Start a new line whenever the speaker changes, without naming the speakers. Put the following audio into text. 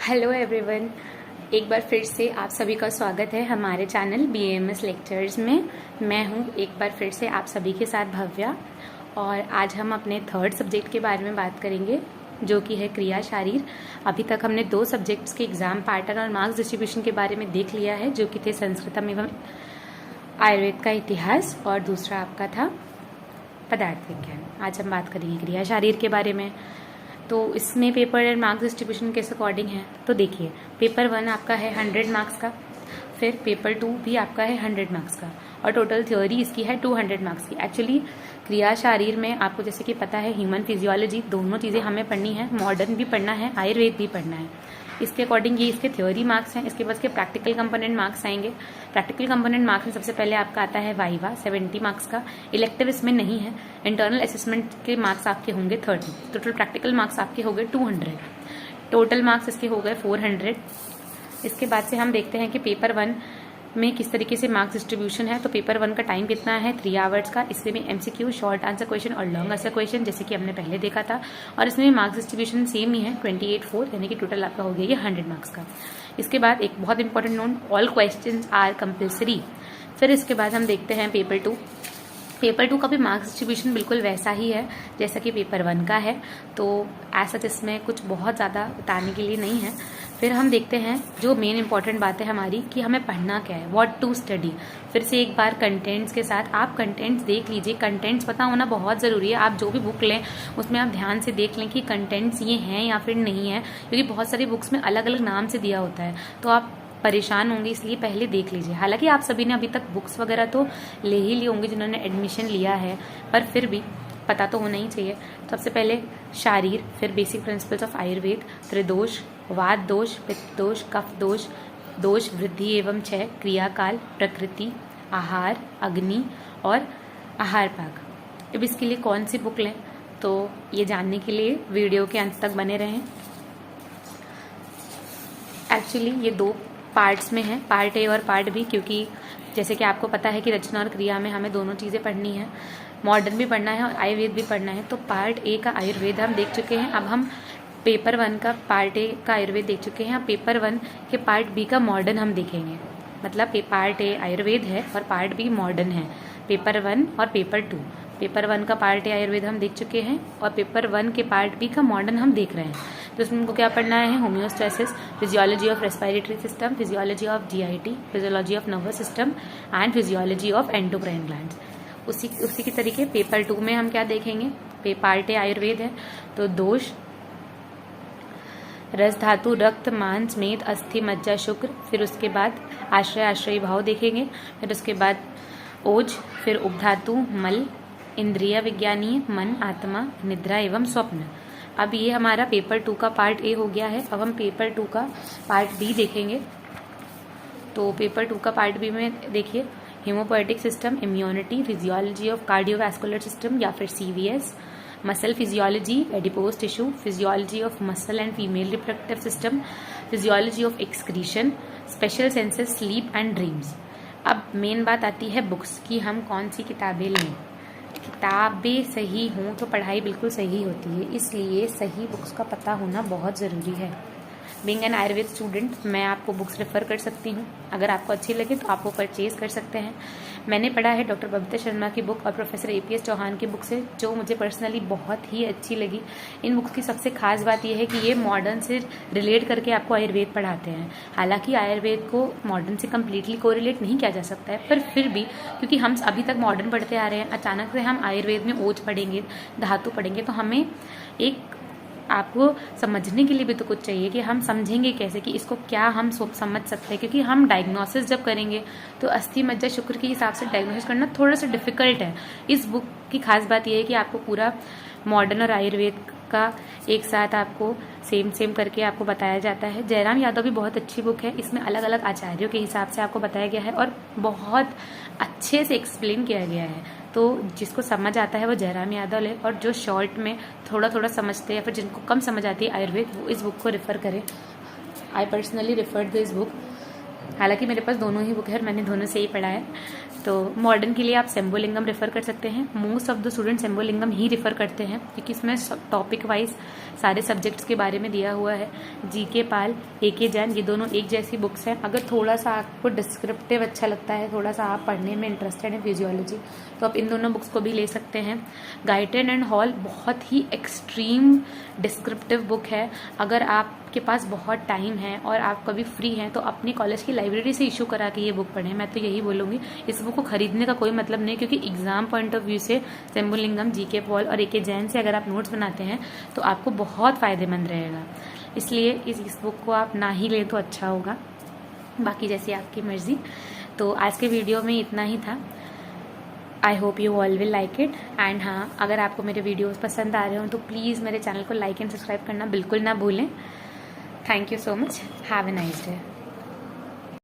Hello everyone, एक बार फिर से आप सभी का स्वागत है हमारे चैनल BAMS लेक्चर्स में। मैं हूं एक बार फिर से आप सभी के साथ भव्या, और आज हम अपने थर्ड सब्जेक्ट के बारे में बात करेंगे जो कि है क्रिया शारीर। अभी तक हमने 2 सब्जेक्ट्स के एग्जाम पैटर्न और मार्क्स डिस्ट्रीब्यूशन के बारे में देख लिया है, जो कि थे संस्कृतम एवं आयुर्वेद का इतिहास, और दूसरा आपका था पदार्थ विज्ञान। आज हम बात करेंगे क्रिया शारीर के बारे में। तो इसमें पेपर एंड मार्क्स डिस्ट्रीब्यूशन किस अकॉर्डिंग है, तो देखिए पेपर 1 आपका है 100 मार्क्स का, फिर पेपर 2 भी आपका है 100 मार्क्स का, और टोटल थ्योरी इसकी है 200 मार्क्स की। एक्चुअली क्रिया शारीर में आपको जैसे कि पता है ह्यूमन फिजियोलॉजी दोनों चीज़ें हमें पढ़नी है, मॉडर्न भी पढ़ना है, आयुर्वेद भी पढ़ना है। इसके अकॉर्डिंग ये इसके थ्योरी मार्क्स हैं। इसके बाद के प्रैक्टिकल कंपोनेंट मार्क्स आएंगे। प्रैक्टिकल कंपोनेंट मार्क्स में सबसे पहले आपका आता है वाइवा 70 मार्क्स का। इलेक्टिव इसमें नहीं है। इंटरनल असेसमेंट के मार्क्स आपके होंगे 30। टोटल प्रैक्टिकल मार्क्स आपके हो गए 200। टोटल मार्क्स इसके हो गए 400। इसके बाद से हम देखते हैं कि पेपर 1 में किस तरीके से मार्क्स डिस्ट्रीब्यूशन है। तो पेपर 1 का टाइम कितना है, 3 आवर्स का। इसमें भी MCQ, शॉर्ट आंसर क्वेश्चन और लॉन्ग आंसर क्वेश्चन, जैसे कि हमने पहले देखा था। और इसमें मार्क्स डिस्ट्रीब्यूशन सेम ही है 28/4, यानी कि टोटल आपका हो गया ये 100 मार्क्स का। इसके बाद एक बहुत important note, all question are compulsory. फिर इसके बाद हम देखते हैं पेपर 2। पेपर 2 का भी मार्क्स डिस्ट्रीब्यूशन बिल्कुल वैसा ही है जैसा कि पेपर 1 का है, तो ऐसा इसमें कुछ बहुत ज़्यादा बताने के लिए नहीं है। फिर हम देखते हैं जो मेन इंपॉर्टेंट बात है हमारी कि हमें पढ़ना क्या है, व्हाट टू स्टडी। फिर से एक बार कंटेंट्स के साथ आप कंटेंट्स देख लीजिए। कंटेंट्स पता होना बहुत ज़रूरी है। आप जो भी बुक लें उसमें आप ध्यान से देख लें कि कंटेंट्स ये हैं या फिर नहीं है, क्योंकि बहुत सारी बुक्स में अलग अलग नाम से दिया होता है, तो आप परेशान होंगे, इसलिए पहले देख लीजिए। हालांकि आप सभी ने अभी तक बुक्स वगैरह तो ले ही लिए होंगे जिन्होंने एडमिशन लिया है, पर फिर भी पता तो होना ही चाहिए। सबसे पहले शारीर, फिर बेसिक प्रिंसिपल्स ऑफ आयुर्वेद, त्रिदोष, वात दोष, पित्त दोष, कफ दोष, दोष वृद्धि एवं क्षय, क्रियाकाल, प्रकृति, आहार, अग्नि और आहार पाक। अब इसके लिए कौन सी बुक लें, तो ये जानने के लिए वीडियो के अंत तक बने रहें। एक्चुअली ये 2 पार्ट्स में है, पार्ट ए और पार्ट बी, क्योंकि जैसे कि आपको पता है कि रचना और क्रिया में हमें दोनों चीज़ें पढ़नी है, मॉडर्न भी पढ़ना है और आयुर्वेद भी पढ़ना है। तो पार्ट ए का आयुर्वेद हम देख चुके हैं। अब हम पेपर 1 का पार्ट ए का आयुर्वेद देख चुके हैं। अब पेपर 1 के पार्ट बी का मॉडर्न हम देखेंगे। मतलब पार्ट ए आयुर्वेद है और पार्ट बी मॉडर्न है। पेपर 1 और पेपर 2, पेपर 1 का पार्ट ए आयुर्वेद हम देख चुके हैं और पेपर 1 के पार्ट बी का मॉडर्न हम देख रहे हैं। तो उसमें हमको क्या पढ़ना है, homeostasis, physiology of respiratory system, physiology of GIT, physiology of nervous system and physiology of endocrine glands. उसी के तरीके पेपर 2 में हम क्या देखेंगे, पार्ट ए आयुर्वेद है तो दोष, रस धातु, रक्त, मांस, मेद, अस्थि, मज्जा, शुक्र। फिर उसके बाद आश्रय भाव देखेंगे। फिर उसके बाद ओज, फिर उपधातु, मल, इंद्रिय विज्ञानीय, मन, आत्मा, निद्रा एवं स्वप्न। अब ये हमारा पेपर 2 का पार्ट ए हो गया है। अब हम पेपर 2 का पार्ट बी देखेंगे। तो पेपर 2 का पार्ट बी में देखिए hemopoietic system, immunity, physiology of cardiovascular system या फिर CVS, muscle physiology, adipose tissue, physiology of muscle and female reproductive system, physiology of excretion, special senses, sleep and dreams. अब main बात आती है books की, हम कौन सी किताबें लें। किताबें सही हों तो पढ़ाई बिल्कुल सही होती है, इसलिए सही बुक्स का पता होना बहुत ज़रूरी है। बीइंग एन आयुर्वेद स्टूडेंट मैं आपको बुक्स रेफर कर सकती हूँ, अगर आपको अच्छी लगे तो आप वो परचेज कर सकते हैं। मैंने पढ़ा है डॉक्टर बबीता शर्मा की बुक और प्रोफेसर APS चौहान की बुक से, जो मुझे पर्सनली बहुत ही अच्छी लगी। इन बुक्स की सबसे खास बात यह है कि ये मॉडर्न से रिलेट करके आपको आयुर्वेद पढ़ाते हैं। हालांकि आयुर्वेद को मॉडर्न से कम्प्लीटली कोरिलेट नहीं किया जा सकता है, पर फिर भी क्योंकि हम अभी तक मॉडर्न पढ़ते आ रहे हैं, अचानक से हम आयुर्वेद में ओज पढ़ेंगे, धातु पढ़ेंगे, तो हमें एक आपको समझने के लिए भी तो कुछ चाहिए कि हम समझेंगे कैसे कि इसको क्या हम समझ सकते हैं। क्योंकि हम डायग्नोसिस जब करेंगे तो अस्थि, मज्जा, शुक्र के हिसाब से डायग्नोसिस करना थोड़ा सा डिफिकल्ट है। इस बुक की खास बात यह है कि आपको पूरा मॉडर्न और आयुर्वेद का एक साथ आपको सेम करके आपको बताया जाता है। जयराम यादव भी बहुत अच्छी बुक है, इसमें अलग अलग आचार्यों के हिसाब से आपको बताया गया है और बहुत अच्छे से एक्सप्लेन किया गया है। तो जिसको समझ आता है वो जयराम यादव ले, और जो शॉर्ट में थोड़ा थोड़ा समझते हैं या फिर जिनको कम समझ आती है आयुर्वेद, वो इस बुक को रेफ़र करें। I personally referred this book. हालांकि मेरे पास दोनों ही बुक है और मैंने दोनों से ही पढ़ा है। तो मॉडर्न के लिए आप सेम्बोलिंगम रेफ़र कर सकते हैं। Most of the student Sembulingam ही रेफ़र करते हैं क्योंकि इसमें टॉपिक वाइज सारे सब्जेक्ट्स के बारे में दिया हुआ है। जीके पाल, एके जैन, ये दोनों एक जैसी बुक्स हैं। अगर थोड़ा सा आपको डिस्क्रिप्टिव अच्छा लगता है, थोड़ा सा आप पढ़ने में इंटरेस्टेड हैं फिजियोलॉजी, तो आप इन दोनों बुक्स को भी ले सकते हैं। गाइटेन एंड हॉल बहुत ही एक्सट्रीम डिस्क्रिप्टिव बुक है। अगर आपके पास बहुत टाइम है और आप कभी फ्री हैं तो अपनी कॉलेज की लाइब्रेरी से इशू करा के ये बुक पढ़ें। मैं तो यही बोलूँगी, इस बुक को खरीदने का कोई मतलब नहीं, क्योंकि एग्जाम पॉइंट ऑफ व्यू से सेम्बोलिंगम, जीके पॉल और एके जैन से अगर आप नोट्स बनाते हैं तो आपको बहुत फ़ायदेमंद रहेगा। इसलिए इस बुक को आप ना ही लें तो अच्छा होगा, बाकी जैसी आपकी मर्ज़ी। तो आज के वीडियो में इतना ही था। I hope you all will like it. And हाँ, अगर आपको मेरे वीडियोस पसंद आ रहे हो तो प्लीज़ मेरे चैनल को लाइक एंड सब्सक्राइब करना बिल्कुल ना भूलें। Thank you so much. Have a nice day.